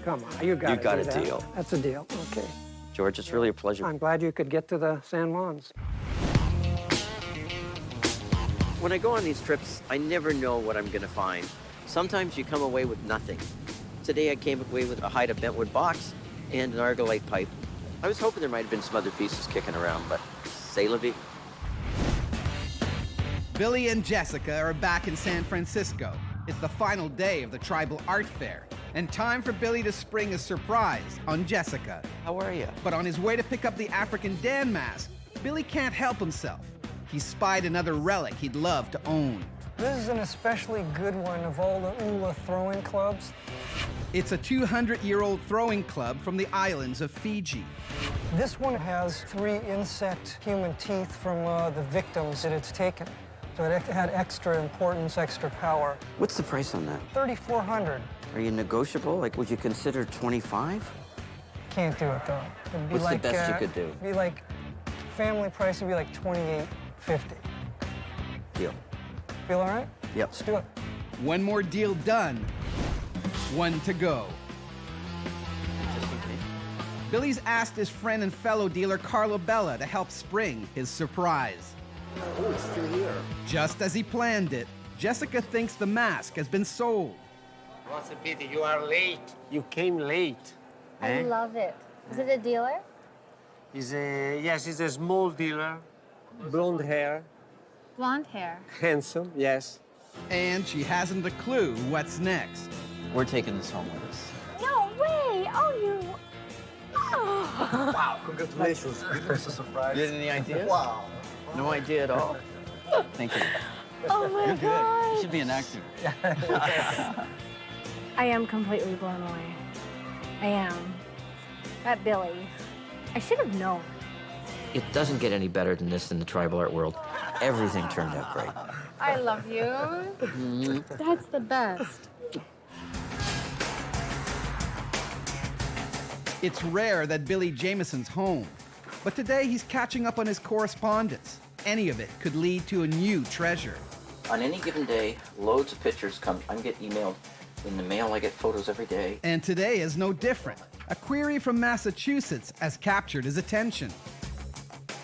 Come on, you got a deal. That's a deal, okay. George, it's really a pleasure. I'm glad you could get to the San Juans. When I go on these trips, I never know what I'm gonna find. Sometimes you come away with nothing. Today I came away with a hide of bentwood box and an argillite pipe. I was hoping there might have been some other pieces kicking around, but c'est la vie. Billy and Jessica are back in San Francisco. It's the final day of the tribal art fair, and time for Billy to spring a surprise on Jessica. How are you? But on his way to pick up the African Dan mask, Billy can't help himself. He spied another relic he'd love to own. This is an especially good one of all the Ula throwing clubs. It's a 200-year-old throwing club from the islands of Fiji. This one has 3 insect human teeth from the victims that it's taken. So it had extra importance, extra power. What's the price on that? $3,400. Are you negotiable? Like, would you consider 25? Can't do it, though. It'd be What's like, the best you could do? It'd be like, family price would be like $28.50. Deal. Feel all right? Yep. Let's do it. One more deal done, one to go. Billy's asked his friend and fellow dealer Carlo Bella to help spring his surprise. Oh, it's still here. Just as he planned it, Jessica thinks the mask has been sold. What's a pity, you are late. You came late. I love it. Is it a dealer? Yes, he's a small dealer. Blonde hair, Blonde hair. handsome, yes. And she hasn't a clue what's next. We're taking this home with us. No way! Oh, you... Oh. Wow, congratulations. It was a surprise. You had any ideas? Wow. No idea at all. Thank you. Oh my You're God. good. You should be an actor. I am completely blown away. I am. That Billy. I should have known. It doesn't get any better than this in the tribal art world. Everything turned out great. I love you. That's the best. It's rare that Billy Jamieson's home, but today he's catching up on his correspondence. Any of it could lead to a new treasure. On any given day, loads of pictures come. I get emailed in the mail. I get photos every day. And today is no different. A query from Massachusetts has captured his attention.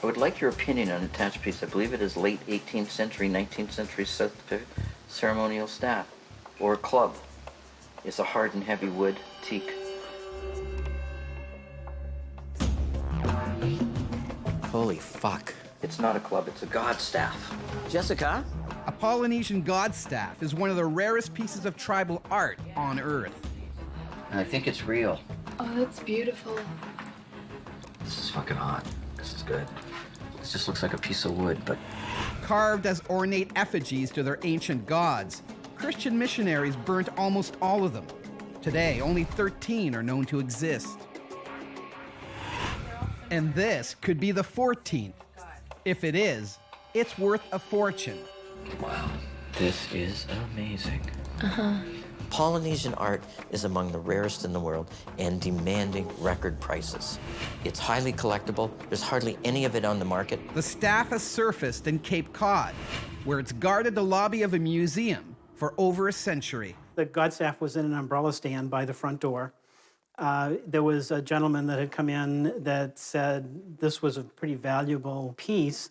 I would like your opinion on an attached piece. I believe it is late 18th century, 19th century South Pacific ceremonial staff or club. It's a hard and heavy wood teak. Holy fuck. It's not a club, it's a god staff. Jessica? A Polynesian god staff is one of the rarest pieces of tribal art on Earth. And I think it's real. Oh, that's beautiful. This is fucking hot. This is good. This just looks like a piece of wood, but... Carved as ornate effigies to their ancient gods, Christian missionaries burnt almost all of them. Today, only 13 are known to exist. And this could be the 14th. If it is, it's worth a fortune. Wow, this is amazing. Uh-huh. Polynesian art is among the rarest in the world and demanding record prices. It's highly collectible. There's hardly any of it on the market. The staff has surfaced in Cape Cod, where it's guarded the lobby of a museum for over a century. The god staff was in an umbrella stand by the front door. There was a gentleman that had come in that said this was a pretty valuable piece.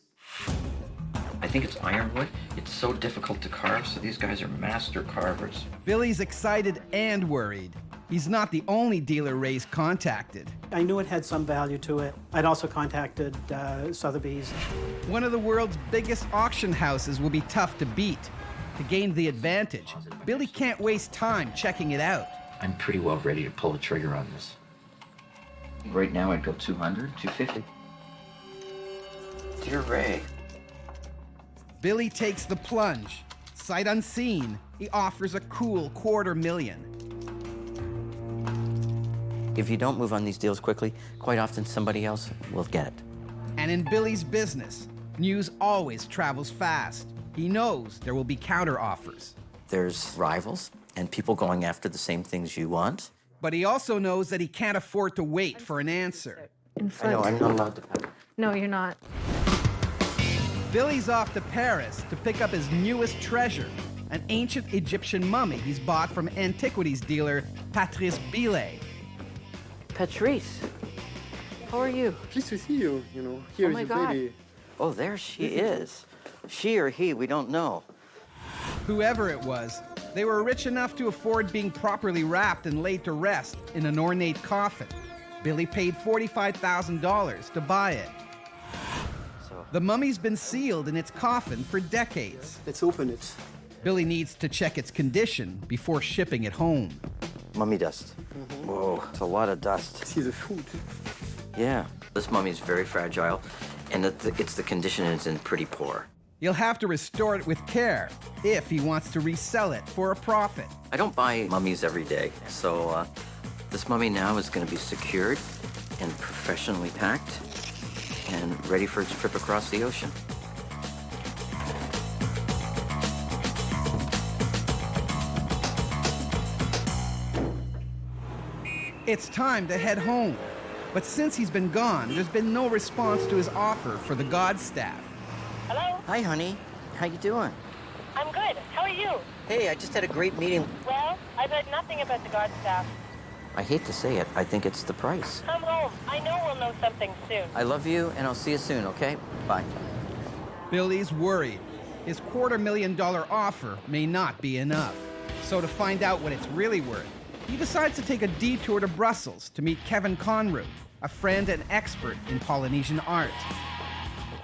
I think it's ironwood. It's so difficult to carve, so these guys are master carvers. Billy's excited and worried. He's not the only dealer Ray's contacted. I knew it had some value to it. I'd also contacted Sotheby's. One of the world's biggest auction houses will be tough to beat. To gain the advantage, Billy can't waste time checking it out. I'm pretty well ready to pull the trigger on this. Right now, I'd go 200, 250. Dear Ray. Billy takes the plunge. Sight unseen, he offers a cool $250,000. If you don't move on these deals quickly, quite often somebody else will get it. And in Billy's business, news always travels fast. He knows there will be counter-offers. There's rivals and people going after the same things you want. But he also knows that he can't afford to wait for an answer. I know, I'm not allowed to. No, you're not. Billy's off to Paris to pick up his newest treasure, an ancient Egyptian mummy he's bought from Antiquities dealer Patrice Billet. Patrice, how are you? Pleased to see you, Here Oh my is God. baby. Oh, there she is. She or he, we don't know. Whoever it was, they were rich enough to afford being properly wrapped and laid to rest in an ornate coffin. Billy paid $45,000 to buy it. The mummy's been sealed in its coffin for decades. Let's open it. Billy needs to check its condition before shipping it home. Mummy dust. Whoa, it's a lot of dust. See the food. Yeah, this mummy is very fragile, and it's the condition it's in pretty poor. He'll have to restore it with care if he wants to resell it for a profit. I don't buy mummies every day, so this mummy now is going to be secured and professionally packed and ready for its trip across the ocean. It's time to head home. But since he's been gone, there's been no response to his offer for the god staff. Hello? Hi, honey. How you doing? I'm good. How are you? Hey, I just had a great meeting. Well, I've heard nothing about the god staff. I hate to say it, I think it's the price. Come home. I know we'll know something soon. I love you, and I'll see you soon, okay? Bye. Billy's worried. His $250,000 offer may not be enough. So to find out what it's really worth, he decides to take a detour to Brussels to meet Kevin Conroy, a friend and expert in Polynesian art.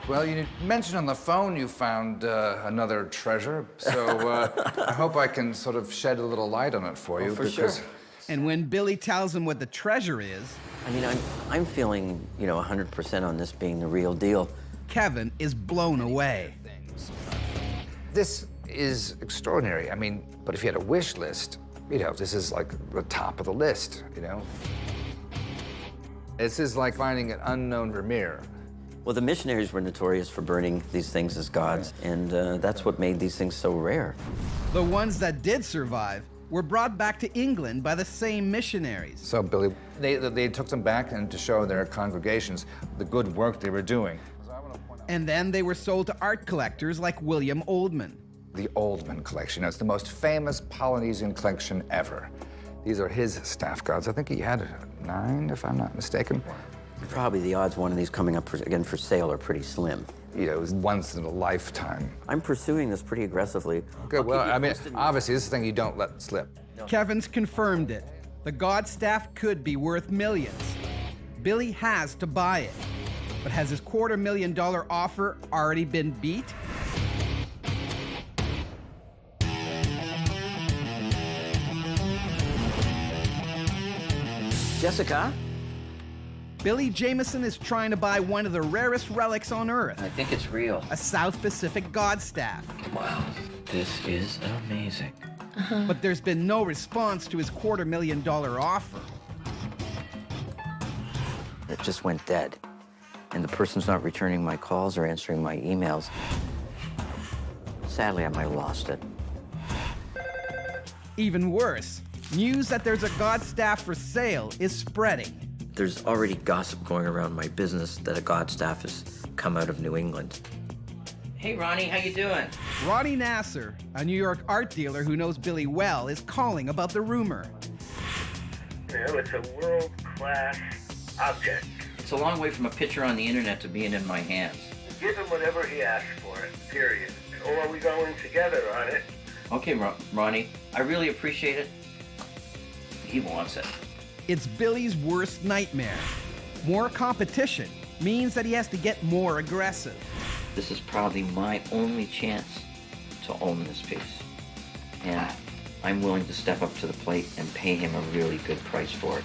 Well, you mentioned on the phone you found another treasure, so I hope I can sort of shed a little light on it for you. For sure. And when Billy tells him what the treasure is... I mean, I'm feeling, 100% on this being the real deal. Kevin is blown away. This is extraordinary. I mean, but if you had a wish list, this is like the top of the list, This is like finding an unknown Vermeer. Well, the missionaries were notorious for burning these things as gods, and that's what made these things so rare. The ones that did survive were brought back to England by the same missionaries. So, Billy, they took them back and to show their congregations the good work they were doing. And then they were sold to art collectors like William Oldman. The Oldman collection. It's the most famous Polynesian collection ever. These are his staff gods. I think he had 9, if I'm not mistaken. Probably the odds one of these coming up again for sale are pretty slim. It was once in a lifetime. I'm pursuing this pretty aggressively. Good, well, I mean, obviously, this is the thing you don't let slip. Kevin's confirmed it. The god staff could be worth millions. Billy has to buy it. But has his $250,000 offer already been beat? Jessica? Billy Jamieson is trying to buy one of the rarest relics on Earth. I think it's real. A South Pacific god staff. Wow, this is amazing. But there's been no response to his $250,000 offer. It just went dead. And the person's not returning my calls or answering my emails. Sadly, I might have lost it. Even worse, news that there's a god staff for sale is spreading. There's already gossip going around my business that a god staff has come out of New England. Hey, Ronnie, how you doing? Ronnie Nasser, a New York art dealer who knows Billy well, is calling about the rumor. You know, it's a world-class object. It's a long way from a picture on the internet to being in my hands. Give him whatever he asks for, period. Or are we going together on it? Okay, Ronnie, I really appreciate it. He wants it. It's Billy's worst nightmare. More competition means that he has to get more aggressive. This is probably my only chance to own this piece. And I'm willing to step up to the plate and pay him a really good price for it.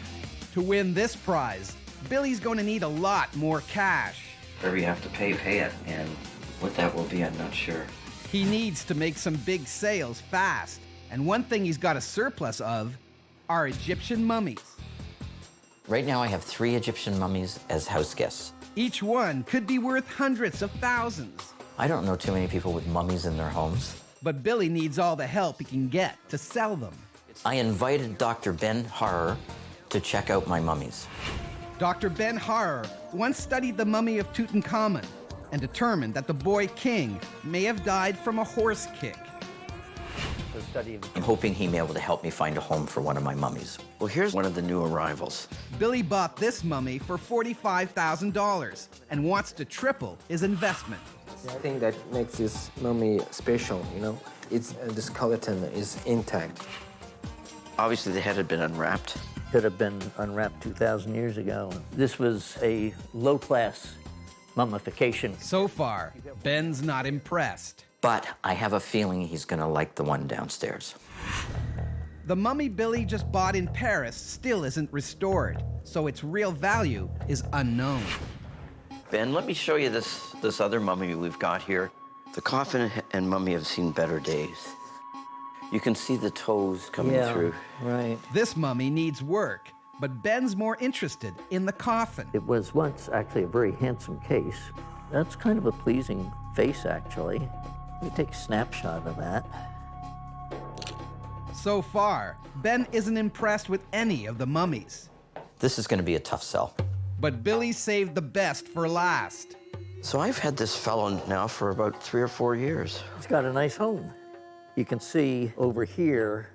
To win this prize, Billy's going to need a lot more cash. Whatever you have to pay it. And what that will be, I'm not sure. He needs to make some big sales fast. And one thing he's got a surplus of are Egyptian mummies. Right now I have 3 Egyptian mummies as house guests. Each one could be worth hundreds of thousands. I don't know too many people with mummies in their homes. But Billy needs all the help he can get to sell them. I invited Dr. Ben Harrer to check out my mummies. Dr. Ben Harrer once studied the mummy of Tutankhamun and determined that the boy king may have died from a horse kick. I'm hoping he may be able to help me find a home for one of my mummies. Well, here's one of the new arrivals. Billy bought this mummy for $45,000 and wants to triple his investment. The thing that makes this mummy special, you know, it's the skeleton is intact. Obviously, the head had been unwrapped. Could have been unwrapped 2,000 years ago. This was a low-class mummification. So far, Ben's not impressed. But I have a feeling he's gonna like the one downstairs. The mummy Billy just bought in Paris still isn't restored, so its real value is unknown. Ben, let me show you this other mummy we've got here. The coffin and mummy have seen better days. You can see the toes coming through. Right. This mummy needs work, but Ben's more interested in the coffin. It was once actually a very handsome case. That's kind of a pleasing face, actually. We take a snapshot of that. So far, Ben isn't impressed with any of the mummies. This is gonna be a tough sell. But Billy saved the best for last. So I've had this fellow now for about 3 or 4 years. He's got a nice home. You can see over here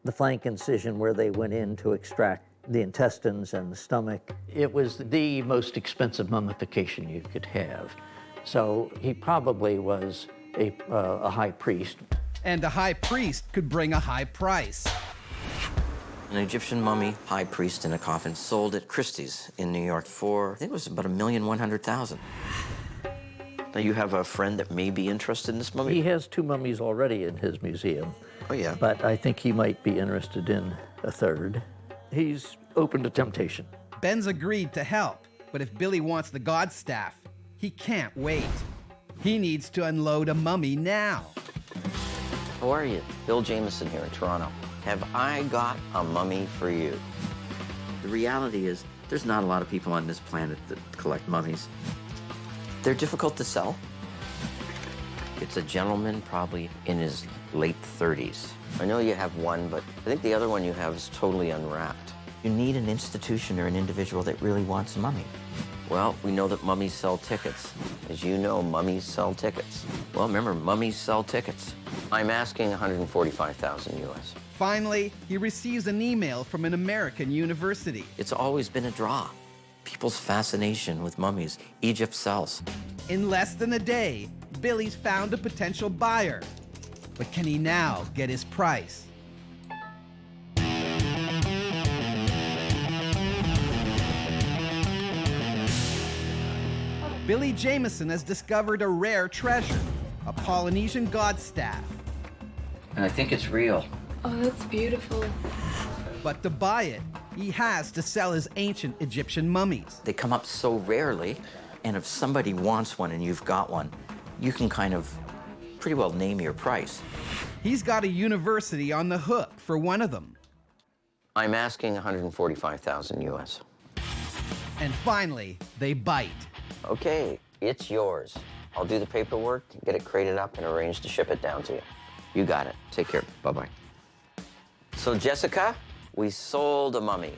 the flank incision where they went in to extract the intestines and the stomach. It was the most expensive mummification you could have. So he probably was a high priest. And a high priest could bring a high price. An Egyptian mummy high priest in a coffin sold at Christie's in New York for, I think it was about $1,100,000. Now you have a friend that may be interested in this mummy? He has 2 mummies already in his museum. Oh, yeah. But I think he might be interested in a third. He's open to temptation. Ben's agreed to help, but if Billy wants the god staff, he can't wait. He needs to unload a mummy now. How are you? Bill Jamieson here in Toronto. Have I got a mummy for you? The reality is, there's not a lot of people on this planet that collect mummies. They're difficult to sell. It's a gentleman probably in his late 30s. I know you have one, but I think the other one you have is totally unwrapped. You need an institution or an individual that really wants a mummy. Well, we know that mummies sell tickets. As you know, mummies sell tickets. Well, remember, mummies sell tickets. I'm asking $145,000 US. Finally, he receives an email from an American university. It's always been a draw. People's fascination with mummies. Egypt sells. In less than a day, Billy's found a potential buyer. But can he now get his price? Billy Jamieson has discovered a rare treasure, a Polynesian god staff. And I think it's real. Oh, that's beautiful. But to buy it, he has to sell his ancient Egyptian mummies. They come up so rarely, and if somebody wants one and you've got one, you can kind of pretty well name your price. He's got a university on the hook for one of them. I'm asking 145,000 US. And finally, they bite. Okay, it's yours. I'll do the paperwork, get it crated up, and arrange to ship it down to you. You got it. Take care. Bye-bye. So, Jessica, we sold a mummy.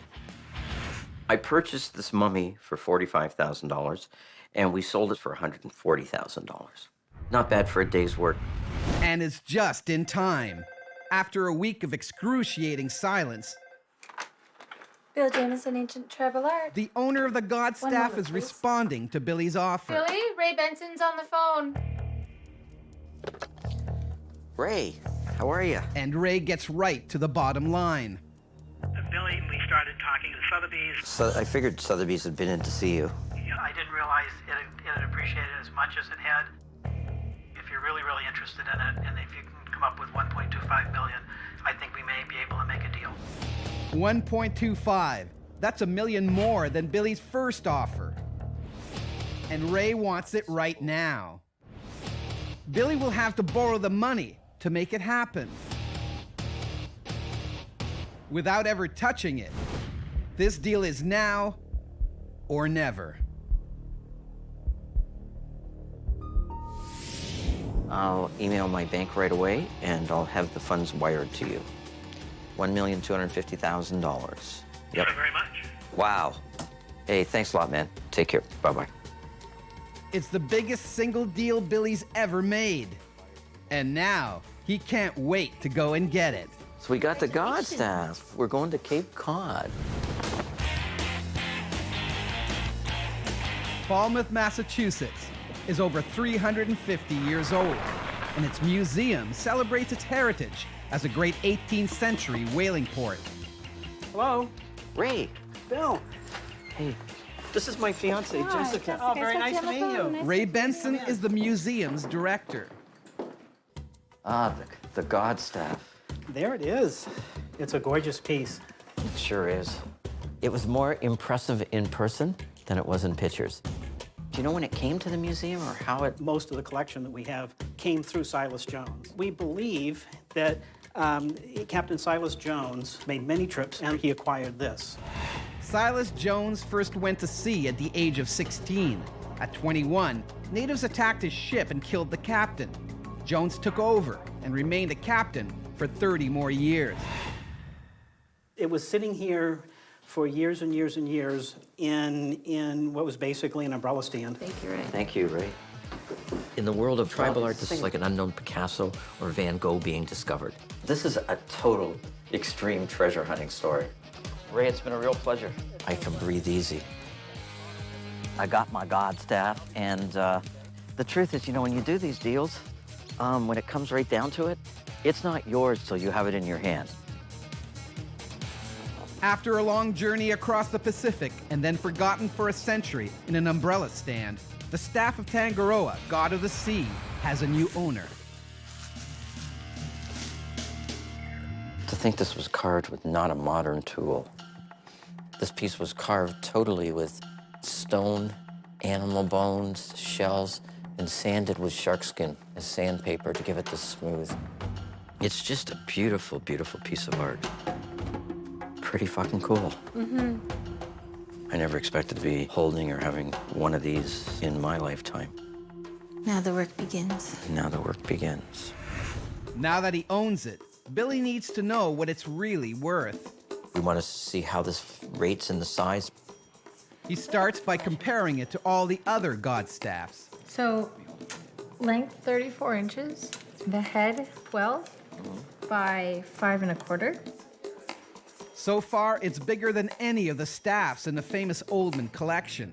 I purchased this mummy for $45,000, and we sold it for $140,000. Not bad for a day's work. And it's just in time. After a week of excruciating silence, Billy Jamieson, Ancient Tribal Art. the owner of the God One staff moment, is please. responding to Billy's offer. Billy, Ray Benson's on the phone. Ray, how are you? And Ray gets right to the bottom line. Billy, we started talking to Sotheby's. So I figured Sotheby's had been in to see you. I didn't realize it had appreciated as much as it had. If you're really, really interested in it, and if you can come up with 1.25 million, I think we may be able to make a deal. 1.25. That's $1 million more than Billy's first offer. And Ray wants it right now. Billy will have to borrow the money to make it happen. Without ever touching it, this deal is now or never. I'll email my bank right away, and I'll have the funds wired to you. $1,250,000. Yep. Thank you very much. Wow. Hey, thanks a lot, man. Take care. Bye-bye. It's the biggest single deal Billy's ever made. And now, he can't wait to go and get it. So we got the God staff. We're going to Cape Cod. Falmouth, Massachusetts is over 350 years old, and its museum celebrates its heritage as a great 18th century whaling port. Hello? Ray. Bill. Hey. This is my fiancée, Hi, Jessica. Oh, very nice to meet you. Ray Benson is the museum's director. Ah, the God staff. There it is. It's a gorgeous piece. It sure is. It was more impressive in person than it was in pictures. Do you know when it came to the museum or how it... Most of the collection that we have came through Silas Jones. We believe that Captain Silas Jones made many trips and he acquired this. Silas Jones first went to sea at the age of 16. At 21, natives attacked his ship and killed the captain. Jones took over and remained a captain for 30 more years. It was sitting here for years and years and years in what was basically an umbrella stand. Thank you, Ray. Thank you, Ray. In the world of tribal art, this is like an unknown Picasso or Van Gogh being discovered. This is a total extreme treasure hunting story. Ray, it's been a real pleasure. I can breathe easy. I got my God staff, and the truth is, you know, when you do these deals, when it comes right down to it, it's not yours till you have it in your hand. After a long journey across the Pacific and then forgotten for a century in an umbrella stand, the staff of Tangaroa, god of the sea, has a new owner. To think this was carved with not a modern tool. This piece was carved totally with stone, animal bones, shells, and sanded with shark skin as sandpaper to give it this smooth. It's just a beautiful, beautiful piece of art. Pretty fucking cool. Mm-hmm. I never expected to be holding or having one of these in my lifetime. Now the work begins. Now the work begins. Now that he owns it, Billy needs to know what it's really worth. We want to see how this rates in the size. He starts by comparing it to all the other god staffs. So, length 34 inches, the head 12 by 5 1/4. So far, it's bigger than any of the staffs in the famous Oldman collection.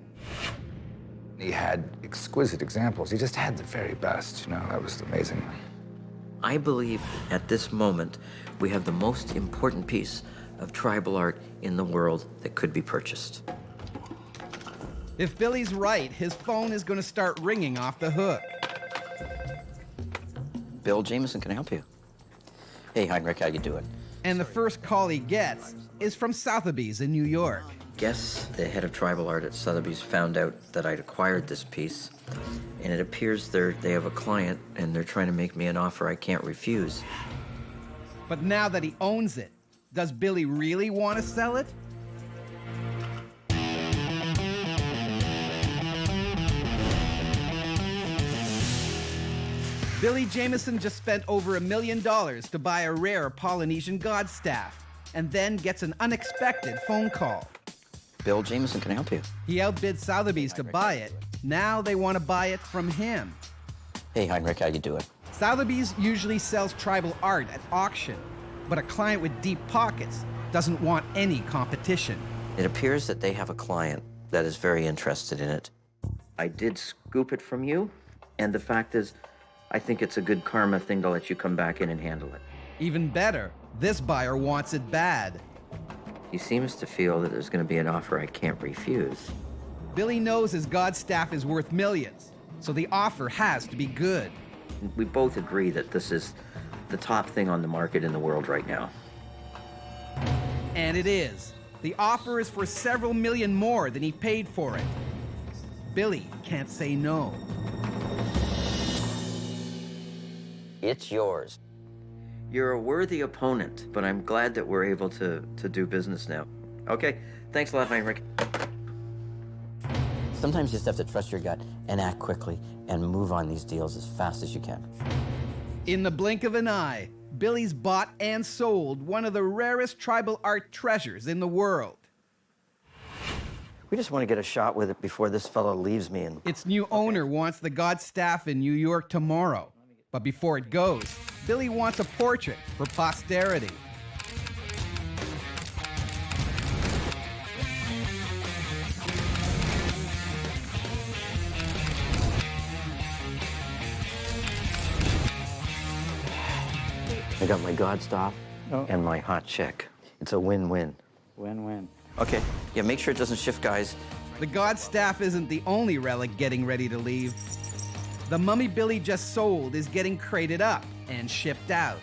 He had exquisite examples. He just had the very best, you know, that was amazing. I believe at this moment we have the most important piece of tribal art in the world that could be purchased. If Billy's right, his phone is going to start ringing off the hook. Bill Jamieson can help you. Hey, Heinrich, how you doing? And the first call he gets is from Sotheby's in New York. Guess the head of tribal art at Sotheby's found out that I'd acquired this piece, and it appears they have a client, and they're trying to make me an offer I can't refuse. But now that he owns it, does Billy really want to sell it? Billy Jamieson just spent over $1 million to buy a rare Polynesian god staff, and then gets an unexpected phone call. Bill Jamieson can help you. He outbid Sotheby's to buy it. Now they want to buy it from him. Hey, Heinrich, how you doing? Sotheby's usually sells tribal art at auction, but a client with deep pockets doesn't want any competition. It appears that they have a client that is very interested in it. I did scoop it from you, and the fact is, I think it's a good karma thing to let you come back in and handle it. Even better, this buyer wants it bad. He seems to feel that there's going to be an offer I can't refuse. Billy knows his god staff is worth millions, so the offer has to be good. We both agree that this is the top thing on the market in the world right now. And it is. The offer is for several million more than he paid for it. Billy can't say no. It's yours. You're a worthy opponent, but I'm glad that we're able to do business now. Okay, thanks a lot, Heinrich. Sometimes you just have to trust your gut and act quickly and move on these deals as fast as you can. In the blink of an eye, Billy's bought and sold one of the rarest tribal art treasures in the world. We just want to get a shot with it before this fellow leaves me. And its new owner wants the god staff in New York tomorrow. But before it goes, Billy wants a portrait for posterity. I got my god staff and my hot chick. It's a win-win. Win-win. Okay, yeah, make sure it doesn't shift, guys. The god staff isn't the only relic getting ready to leave. The mummy Billy just sold is getting crated up and shipped out.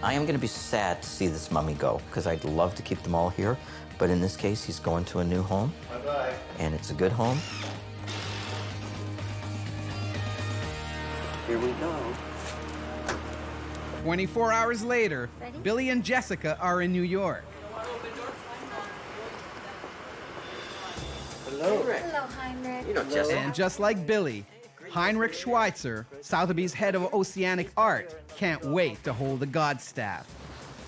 I am going to be sad to see this mummy go, because I'd love to keep them all here, but in this case, he's going to a new home. Bye-bye. And it's a good home. Here we go. 24 hours later, Billy and Jessica are in New York. Hello. Hello, Heinrich. You know Jessica. And just like Billy, Heinrich Schweitzer, Sotheby's head of Oceanic Art, can't wait to hold the god staff.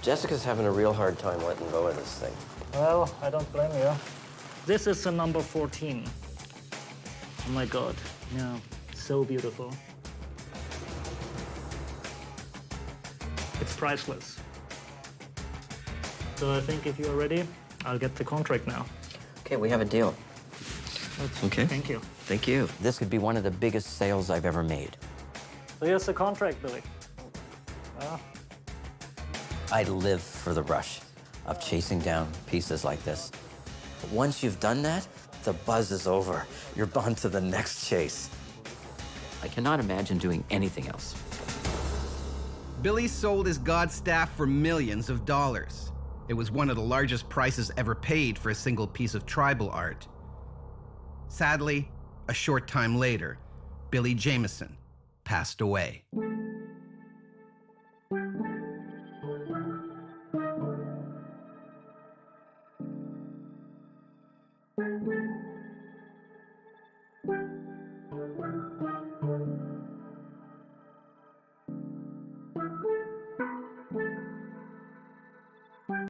Jessica's having a real hard time letting go of this thing. Well, I don't blame you. This is the number 14. Oh my God. Yeah, so beautiful. It's priceless. So I think if you're ready, I'll get the contract now. Okay, we have a deal. Okay. Thank you. Thank you. This could be one of the biggest sales I've ever made. So here's the contract, Billy. Ah. I live for the rush of chasing down pieces like this. But once you've done that, the buzz is over. You're on to the next chase. I cannot imagine doing anything else. Billy sold his god staff for millions of dollars. It was one of the largest prices ever paid for a single piece of tribal art. Sadly, a short time later, Billy Jamieson passed away.